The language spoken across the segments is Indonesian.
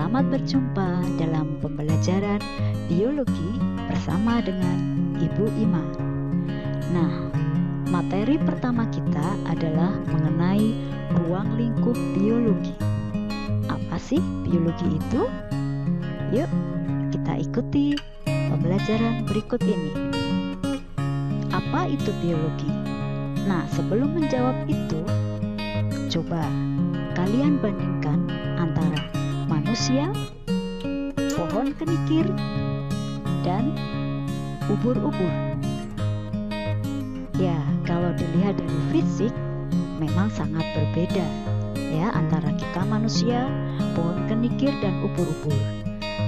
Selamat berjumpa dalam pembelajaran biologi bersama dengan Ibu Ima. Nah, materi pertama kita adalah mengenai ruang lingkup biologi. Apa sih biologi itu? Yuk, kita ikuti pembelajaran berikut ini. Apa itu biologi? Nah, sebelum menjawab itu, coba kalian bandingkan antara manusia, pohon kenikir, dan ubur-ubur. Ya, kalau dilihat dari fisik memang sangat berbeda ya antara kita manusia, pohon kenikir, dan ubur-ubur.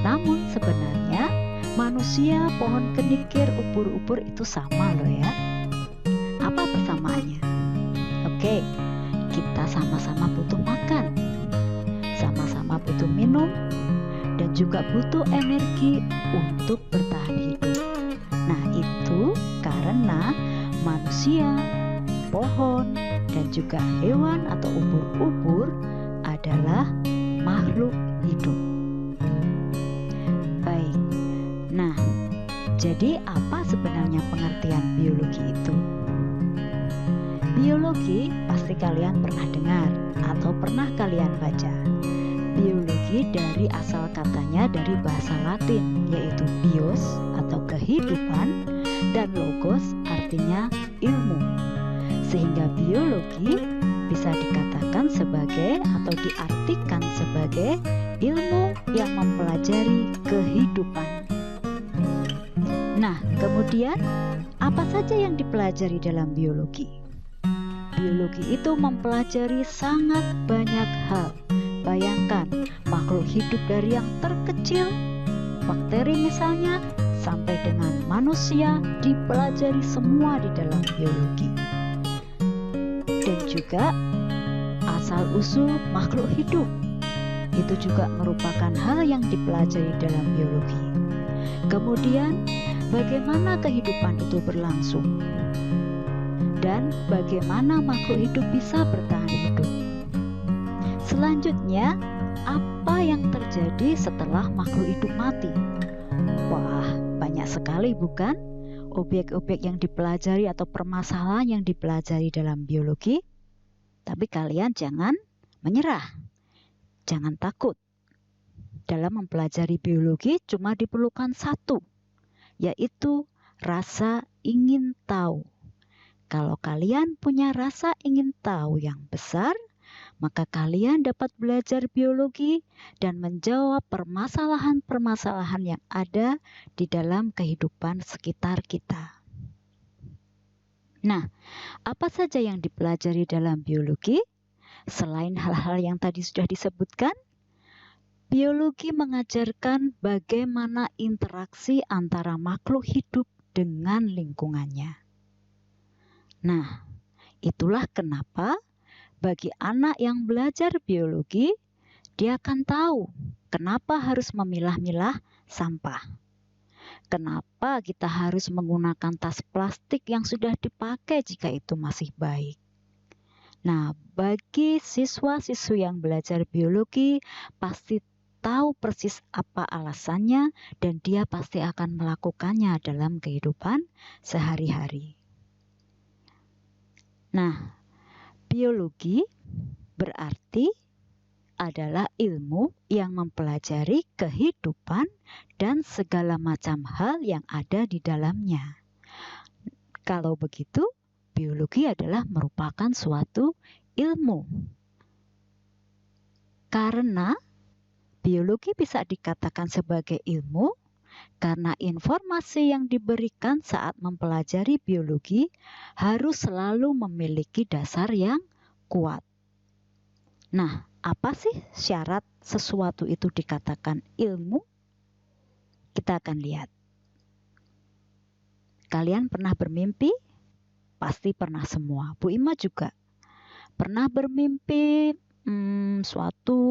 Namun sebenarnya manusia, pohon kenikir, ubur-ubur itu sama loh ya. Apa persamaannya? Oke, kita sama-sama butuh makan, sama-sama butuh minum, dan juga butuh energi untuk bertahan hidup. Nah, itu karena manusia, pohon, dan juga hewan atau ubur-ubur adalah makhluk hidup. Baik, nah, jadi apa sebenarnya pengertian biologi itu? Biologi pasti kalian pernah dengar atau pernah kalian baca. Biologi dari asal katanya dari bahasa Latin, yaitu bios atau kehidupan, dan logos artinya ilmu. Sehingga biologi bisa dikatakan sebagai atau diartikan sebagai ilmu yang mempelajari kehidupan. Nah, kemudian apa saja yang dipelajari dalam biologi? Biologi itu mempelajari sangat banyak hal. Bayangkan, makhluk hidup dari yang terkecil, bakteri misalnya, sampai dengan manusia dipelajari semua di dalam biologi. Dan juga asal-usul makhluk hidup itu juga merupakan hal yang dipelajari dalam biologi. Kemudian, bagaimana kehidupan itu berlangsung? Dan bagaimana makhluk hidup bisa bertahan hidup. Selanjutnya, apa yang terjadi setelah makhluk hidup mati? Wah, banyak sekali bukan? Objek-objek yang dipelajari atau permasalahan yang dipelajari dalam biologi. Tapi kalian jangan menyerah. Jangan takut. Dalam mempelajari biologi cuma diperlukan satu, yaitu rasa ingin tahu. Kalau kalian punya rasa ingin tahu yang besar, maka kalian dapat belajar biologi dan menjawab permasalahan-permasalahan yang ada di dalam kehidupan sekitar kita. Nah, apa saja yang dipelajari dalam biologi? Selain hal-hal yang tadi sudah disebutkan, biologi mengajarkan bagaimana interaksi antara makhluk hidup dengan lingkungannya. Nah, itulah kenapa bagi anak yang belajar biologi, dia akan tahu kenapa harus memilah-milah sampah. Kenapa kita harus menggunakan tas plastik yang sudah dipakai jika itu masih baik. Nah, bagi siswa-siswi yang belajar biologi, pasti tahu persis apa alasannya dan dia pasti akan melakukannya dalam kehidupan sehari-hari. Nah, biologi berarti adalah ilmu yang mempelajari kehidupan dan segala macam hal yang ada di dalamnya. Kalau begitu, biologi adalah merupakan suatu ilmu. Karena biologi bisa dikatakan sebagai ilmu karena informasi yang diberikan saat mempelajari biologi harus selalu memiliki dasar yang kuat. Nah, apa sih syarat sesuatu itu dikatakan ilmu? Kita akan lihat. Kalian pernah bermimpi? Pasti pernah semua. Bu Ima juga pernah bermimpi suatu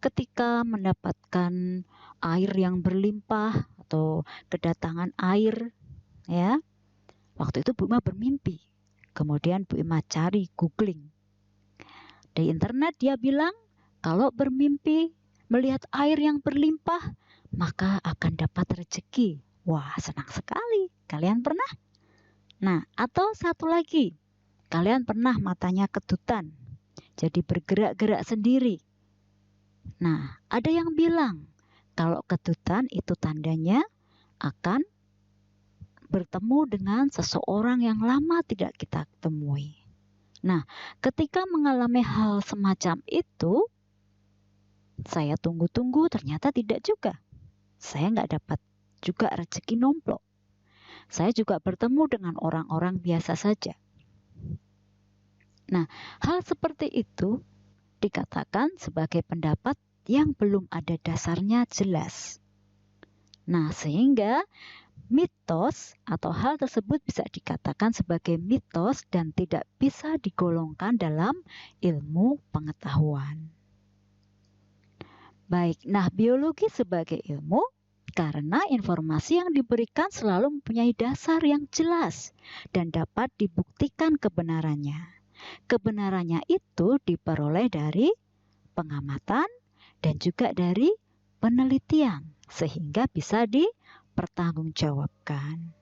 ketika mendapatkan air yang berlimpah atau kedatangan air ya. Waktu itu Bu Ima bermimpi. Kemudian Bu Ima cari googling. Di internet dia bilang kalau bermimpi melihat air yang berlimpah, maka akan dapat rezeki. Wah, senang sekali. Kalian pernah? Nah, atau satu lagi, kalian pernah matanya ketutan, jadi bergerak-gerak sendiri. Nah, ada yang bilang kalau ketutan itu tandanya akan bertemu dengan seseorang yang lama tidak kita temui. Nah, ketika mengalami hal semacam itu, saya tunggu-tunggu, ternyata tidak juga. Saya nggak dapat juga rezeki nomplok. Saya juga bertemu dengan orang-orang biasa saja. Nah, hal seperti itu dikatakan sebagai pendapat yang belum ada dasarnya jelas. Nah, sehingga mitos atau hal tersebut bisa dikatakan sebagai mitos dan tidak bisa digolongkan dalam ilmu pengetahuan. Baik, nah biologi sebagai ilmu karena informasi yang diberikan selalu mempunyai dasar yang jelas dan dapat dibuktikan kebenarannya. Kebenarannya itu diperoleh dari pengamatan dan juga dari penelitian sehingga bisa dipertanggungjawabkan.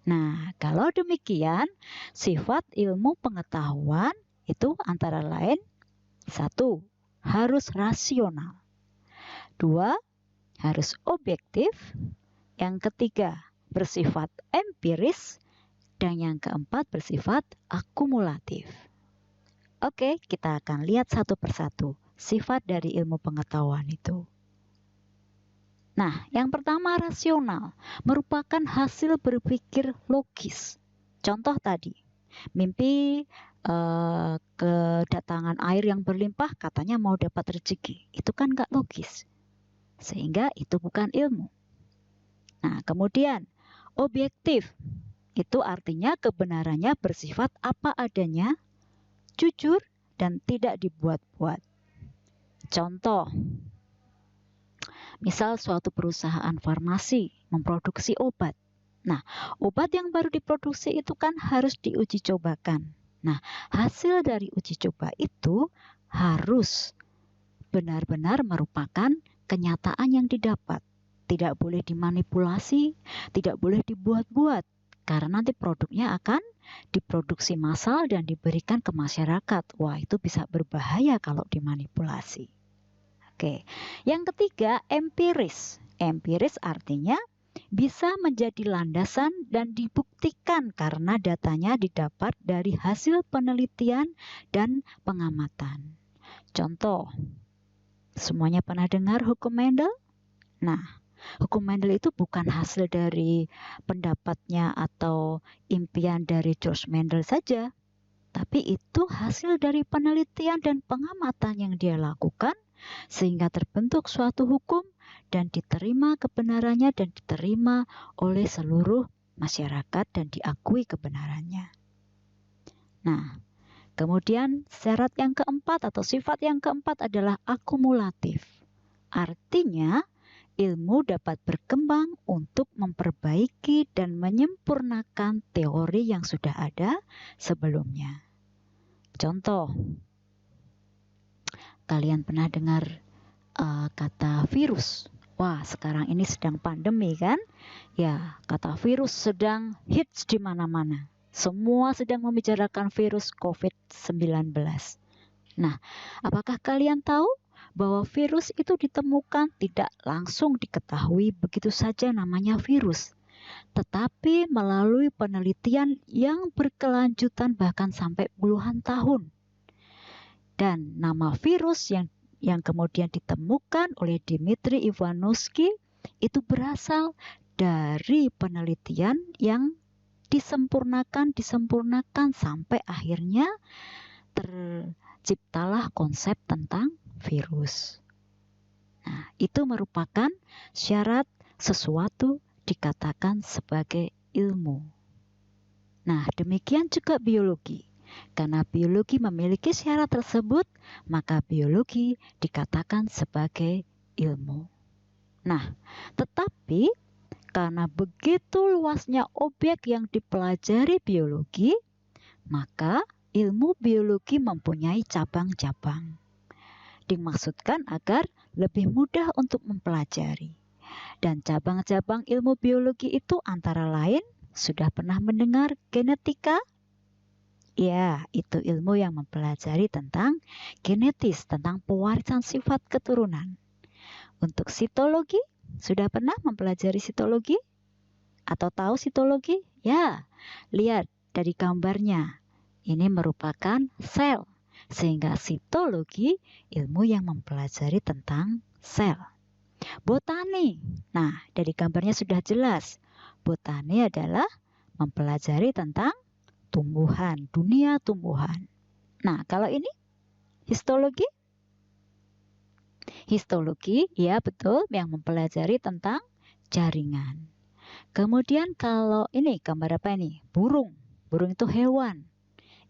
Nah, kalau demikian, sifat ilmu pengetahuan itu antara lain 1. Harus rasional. 2. Harus objektif. Yang ketiga, bersifat empiris. Dan yang keempat, bersifat akumulatif. Oke, kita akan lihat satu persatu sifat dari ilmu pengetahuan itu. Nah, yang pertama rasional, merupakan hasil berpikir logis. Contoh tadi, mimpi kedatangan air yang berlimpah katanya mau dapat rezeki. Itu kan gak logis. Sehingga itu bukan ilmu. Nah, kemudian objektif. Itu artinya kebenarannya bersifat apa adanya, jujur, dan tidak dibuat-buat. Contoh, misal suatu perusahaan farmasi memproduksi obat. Nah, obat yang baru diproduksi itu kan harus diuji cobakan. Nah, hasil dari uji coba itu harus benar-benar merupakan kenyataan yang didapat. Tidak boleh dimanipulasi, tidak boleh dibuat-buat. Karena nanti produknya akan diproduksi massal dan diberikan ke masyarakat. Wah, itu bisa berbahaya kalau dimanipulasi. Oke, yang ketiga empiris. Empiris artinya bisa menjadi landasan dan dibuktikan karena datanya didapat dari hasil penelitian dan pengamatan. Contoh, semuanya pernah dengar hukum Mendel? Nah, hukum Mendel itu bukan hasil dari pendapatnya atau impian dari George Mendel saja, tapi itu hasil dari penelitian dan pengamatan yang dia lakukan sehingga terbentuk suatu hukum dan diterima kebenarannya dan diterima oleh seluruh masyarakat dan diakui kebenarannya. Nah, kemudian syarat yang keempat atau sifat yang keempat adalah akumulatif. Artinya, ilmu dapat berkembang untuk memperbaiki dan menyempurnakan teori yang sudah ada sebelumnya. Contoh, kalian pernah dengar kata virus? Wah, sekarang ini sedang pandemi kan? Ya, kata virus sedang hits di mana-mana. Semua sedang membicarakan virus COVID-19. Nah, apakah kalian tahu bahwa virus itu ditemukan tidak langsung diketahui begitu saja namanya virus, tetapi melalui penelitian yang berkelanjutan bahkan sampai puluhan tahun. Dan nama virus yang kemudian ditemukan oleh Dmitri Ivanovsky itu berasal dari penelitian yang disempurnakan sampai akhirnya terciptalah konsep tentang virus. Nah, itu merupakan syarat sesuatu dikatakan sebagai ilmu. Nah, demikian juga biologi. Karena biologi memiliki syarat tersebut, maka biologi dikatakan sebagai ilmu. Nah, tetapi karena begitu luasnya objek yang dipelajari biologi, maka ilmu biologi mempunyai cabang-cabang. dimaksudkan agar lebih mudah untuk mempelajari. Dan cabang-cabang ilmu biologi itu antara lain, sudah pernah mendengar genetika? Ya, itu ilmu yang mempelajari tentang genetis, tentang pewarisan sifat keturunan. Untuk sitologi, sudah pernah mempelajari sitologi? Atau tahu sitologi? Ya, lihat dari gambarnya. Ini merupakan sel. Sehingga sitologi ilmu yang mempelajari tentang sel. Botani. Nah, dari gambarnya sudah jelas. Botani adalah mempelajari tentang tumbuhan, dunia tumbuhan. Nah, kalau ini histologi? Histologi, ya betul, yang mempelajari tentang jaringan. Kemudian kalau ini gambar apa ini? Burung. Burung itu hewan.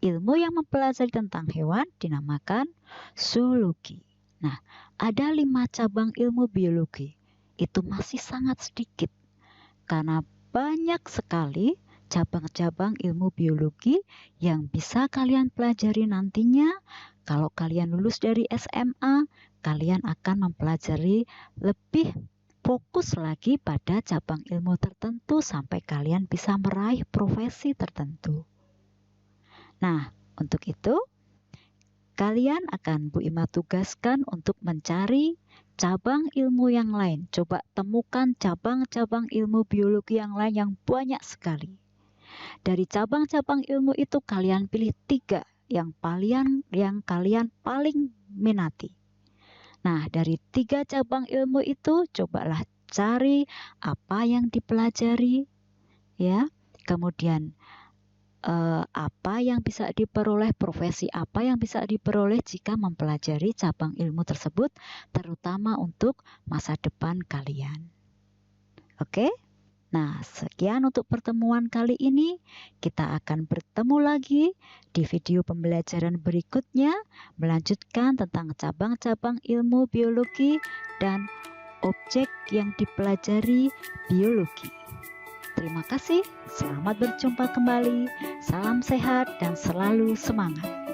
Ilmu yang mempelajari tentang hewan dinamakan zoologi. Nah, ada 5 cabang ilmu biologi. Itu masih sangat sedikit. Karena banyak sekali cabang-cabang ilmu biologi yang bisa kalian pelajari nantinya. Kalau kalian lulus dari SMA, kalian akan mempelajari lebih fokus lagi pada cabang ilmu tertentu sampai kalian bisa meraih profesi tertentu. Nah, untuk itu kalian akan Bu Ima tugaskan untuk mencari cabang ilmu yang lain. Coba temukan cabang-cabang ilmu biologi yang lain yang banyak sekali. Dari cabang-cabang ilmu itu kalian pilih 3 yang kalian paling minati. Nah, dari 3 cabang ilmu itu cobalah cari apa yang dipelajari, ya. Kemudian apa yang bisa diperoleh, profesi apa yang bisa diperoleh jika mempelajari cabang ilmu tersebut, terutama untuk masa depan kalian. Oke? Nah, sekian untuk pertemuan kali ini. Kita akan bertemu lagi di video pembelajaran berikutnya, melanjutkan tentang cabang-cabang ilmu biologi dan objek yang dipelajari biologi. Terima kasih, selamat berjumpa kembali, salam sehat dan selalu semangat.